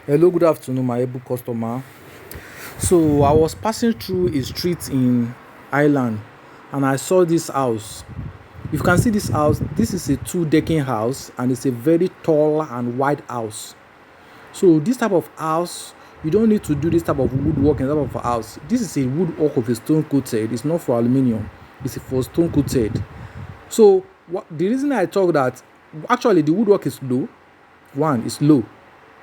Hello, good afternoon, my able customer. So I was passing through a street in Ireland and I saw this house. If you can see this house, this is a two-decking house and it's a very tall and wide house. So this type of house, you don't need to do this type of woodwork in type of house. This is a woodwork of a stone coated. It's not for aluminium. It's for stone coated. So the reason I talk that actually the woodwork is low. One is low,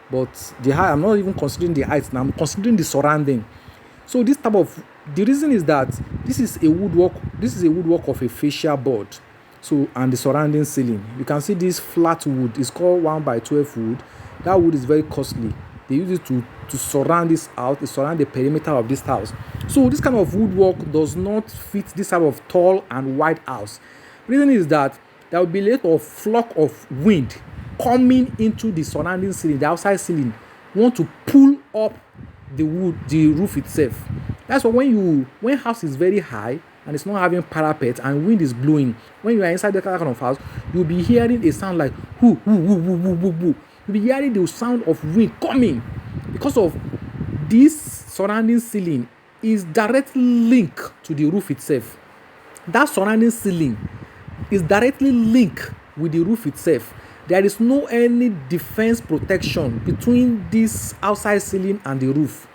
but the height, I'm not even considering the height now, I'm considering the surrounding. So this type of the reason is that this is a woodwork of a fascia board. So and the surrounding ceiling. You can see this flat wood is called 1 by 12 wood. That wood is very costly. They use it to surround this house, to surround the perimeter of this house. So this kind of woodwork does not fit this type of tall and wide house. Reason is that there will be a lot of flock of wind coming into the surrounding ceiling, the outside ceiling, want to pull up the roof itself. That's why when house is very high and it's not having parapet and wind is blowing, when you are inside the kind of house, you'll be hearing a sound like whoo whoo whoo whoo whoo whoo whoo. You'll be hearing the sound of wind coming because of this surrounding ceiling is directly linked to the roof itself. That surrounding ceiling is directly linked with the roof itself. There is no any defense protection between this outside ceiling and the roof.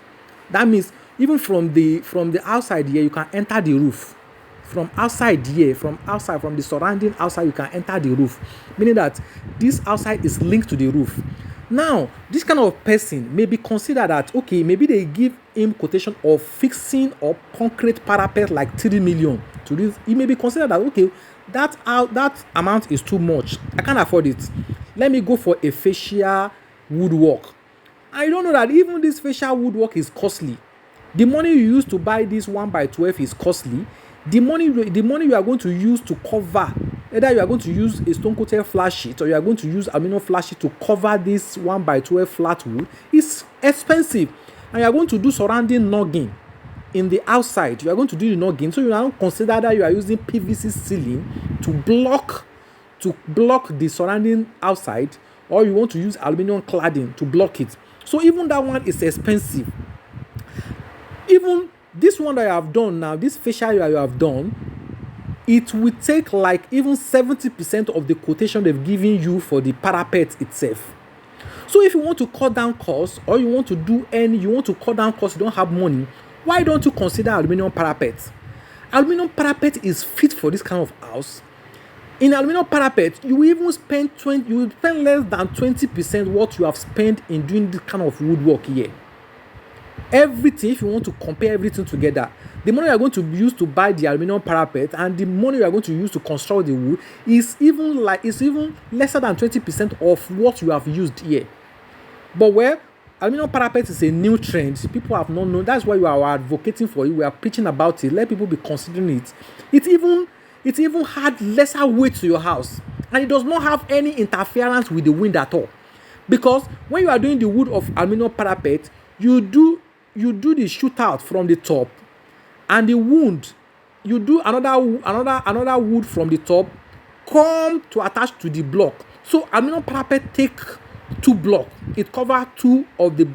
That means even from the outside here, you can enter the roof. From outside here, from the surrounding outside, you can enter the roof. Meaning that this outside is linked to the roof. Now, this kind of person may be considered that okay, maybe they give him quotation of fixing or concrete parapet like 3 million to this. He may be considered that okay, that amount is too much. I can't afford it. Let me go for a fascia woodwork. I don't know that even this fascia woodwork is costly. The money you use to buy this 1 by 12 is costly. The money you are going to use to cover, either you are going to use a stone coated flat sheet or you are going to use aluminum flat sheet to cover this 1 by 12 flat wood is expensive, and you are going to do surrounding noggin in the outside. You are going to do the noggin, so you now consider that you are using PVC ceiling to block the surrounding outside, or you want to use aluminum cladding to block it. So even that one is expensive. Even this one that you have done now, this facial you have done, it will take like even 70% of the quotation they've given you for the parapet itself. So if you want to cut down costs, or you want to cut down costs, you don't have money, why don't you consider aluminum parapet? Aluminum parapet is fit for this kind of house. In aluminum parapet, you will spend less than 20% what you have spent in doing this kind of woodwork here. Everything, if you want to compare everything together, the money you are going to use to buy the aluminum parapet and the money you are going to use to construct the wood is even lesser than 20% of what you have used here. But where aluminum parapet is a new trend, people have not known. That's why we are advocating for it. We are preaching about it. Let people be considering it. It even had lesser weight to your house, and it does not have any interference with the wind at all. Because when you are doing the wood of aluminum parapet, you do the shootout from the top, and the wood you do another wood from the top come to attach to the block. So aluminum parapet take 2 blocks. It cover two of the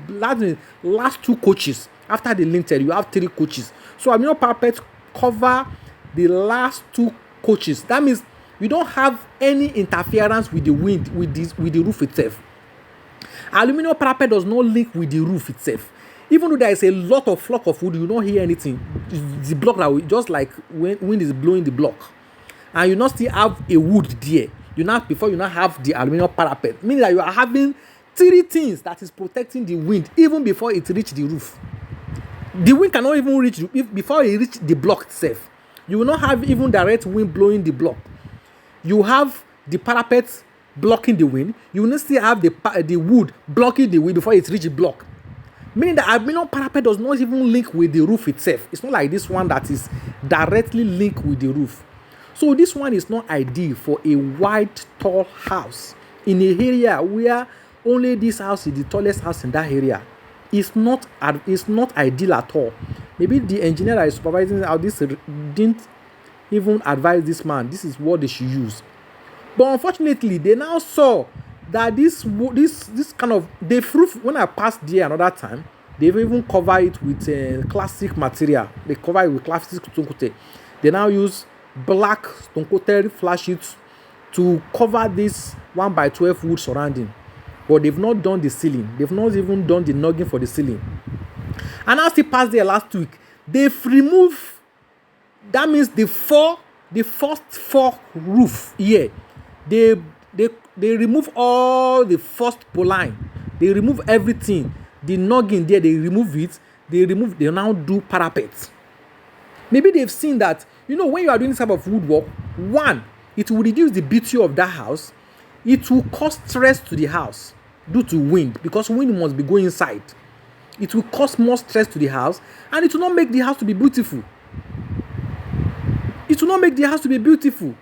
last 2 coaches. After the lintel, you have 3 coaches. So aluminum parapet cover the last 2 coaches. That means you don't have any interference with the wind with the roof itself. Aluminum parapet does not link with the roof itself. Even though there is a lot of flock of wood, you don't hear anything. The block that will just like when wind is blowing the block, and you not still have a wood there. Before you not have the aluminum parapet, meaning that you are having 3 things that is protecting the wind even before it reach the roof. The wind cannot even reach before it reach the block itself. You will not have even direct wind blowing the block. You have the parapet blocking the wind. You will not still have the wood blocking the wind before it reach the block. Meaning that aluminum parapet does not even link with the roof itself. It's not like this one that is directly linked with the roof. So this one is not ideal for a wide, tall house in a area where only this house is the tallest house in that area. It's not ideal at all. Maybe the engineer that is supervising how this didn't even advise this man. This is what they should use. But unfortunately, they now saw that this kind of the roof, when I passed there another time, they've even covered it with classic material. They cover it with classic stone coated. They now use black stone coated flat sheets to cover this 1x12 wood surrounding, but they've not done the ceiling. They've not even done the noggin for the ceiling. And I still passed there last week. They've removed, that means the first four roof here. They remove all the first pole line. They remove everything. The noggin there, they remove it. They now do parapet. Maybe they've seen that, when you are doing this type of woodwork, one, it will reduce the beauty of that house. It will cause stress to the house due to wind, because wind must be going inside. It will cause more stress to the house, and it will not make the house to be beautiful. It will not make the house to be beautiful.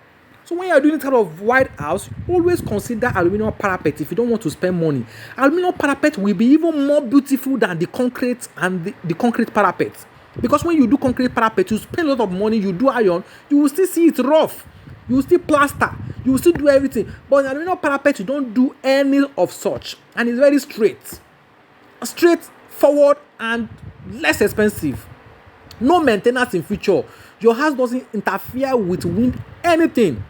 So when you are doing this type of wide house, always consider aluminum parapet if you don't want to spend money. Aluminum parapet will be even more beautiful than the concrete and the concrete parapet. Because when you do concrete parapet, you spend a lot of money, you do iron, you will still see it rough. You will still plaster, you will still do everything. But in aluminum parapet, you don't do any of such. And it's very straight forward and less expensive. No maintenance in future. Your house doesn't interfere with wind, anything.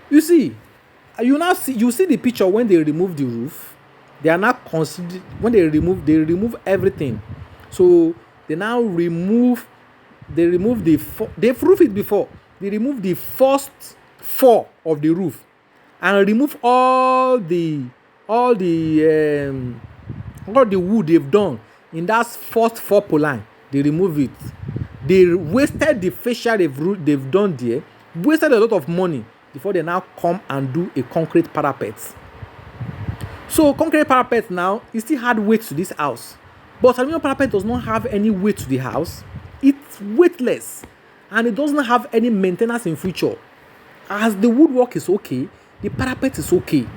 You see the picture when they remove the roof. They are not considered, when they remove everything. So they now remove the they've roofed it before. They remove the first four of the roof and remove all the wood they've done in that first four pole line. They remove it. They wasted the fascia they've done there, wasted a lot of money before they now come and do a concrete parapet. So concrete parapet now, it still had weight to this house, but aluminum parapet does not have any weight to the house. It's weightless, and it doesn't have any maintenance in future. As the woodwork is okay, the parapet is okay.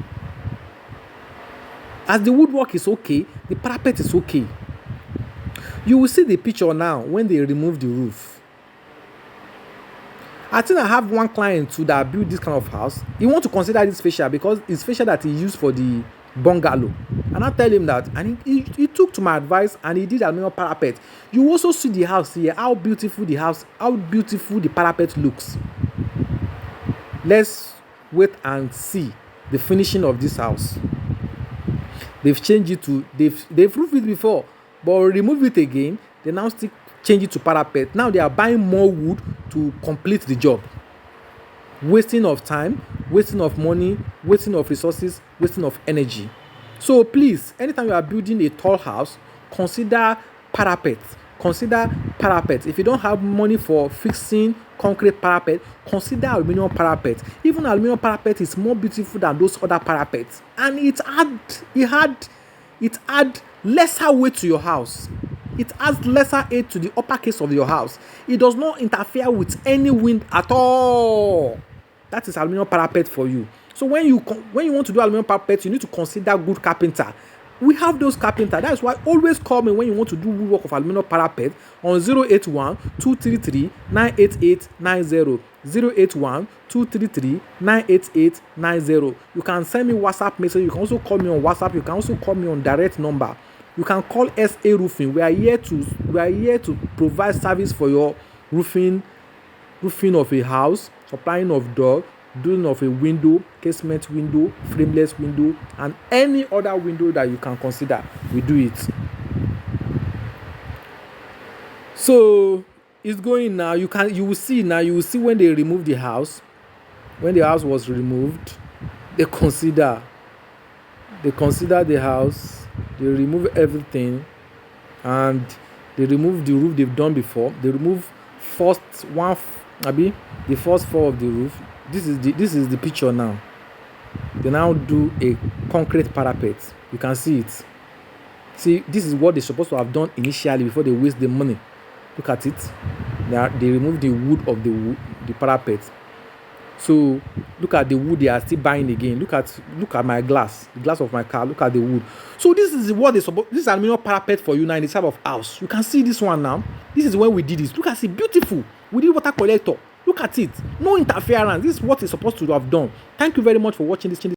As the woodwork is okay, the parapet is okay. You will see the picture now when they remove the roof. I think I have one client too that built this kind of house. He want to consider this fascia because it's fascia that he used for the bungalow. And I tell him that, and he took to my advice and he did aluminum parapet. You also see the house here, how beautiful the parapet looks. Let's wait and see the finishing of this house. They've changed it to, they've roofed it before, but remove it again. They now still change it to parapet. Now they are buying more wood to complete the job. Wasting of time, wasting of money, wasting of resources, wasting of energy. So please, anytime you are building a tall house, consider parapet. Consider parapet. If you don't have money for fixing concrete parapet, consider aluminum parapet. Even aluminum parapet is more beautiful than those other parapets, and it add lesser weight to your house. It adds lesser aid to the upper case of your house. It does not interfere with any wind at all. That is aluminum parapet for you. So when you want to do aluminum parapet, you need to consider good carpenter. We have those carpenter. That's why always call me when you want to do woodwork of aluminum parapet on 081-233-98890. 081-233-98890. You can send me WhatsApp message. You can also call me on WhatsApp. You can also call me on direct number. You can call SA Roofing. We are here to provide service for your roofing of a house, supplying of door, doing of a window, casement window, frameless window, and any other window that you can consider. We do it. So it's going now. You will see when they remove the house. When the house was removed, they consider the house. They remove everything, and they remove the roof they've done before. They remove the first floor of the roof. This is the picture now. They now do a concrete parapet. You can see it. See, this is what they're supposed to have done initially before they waste the money. Look at it. They remove the wood of the parapet. So look at the wood they are still buying again. Look at my glass, the glass of my car. Look at the wood. So this is what they supposed. This is aluminum parapet for you now in the type of house. You can see this one now. This is when we did this. Look at it, beautiful. We did water collector. Look at it. No interference. This is what it's supposed to have done. Thank you very much for watching this.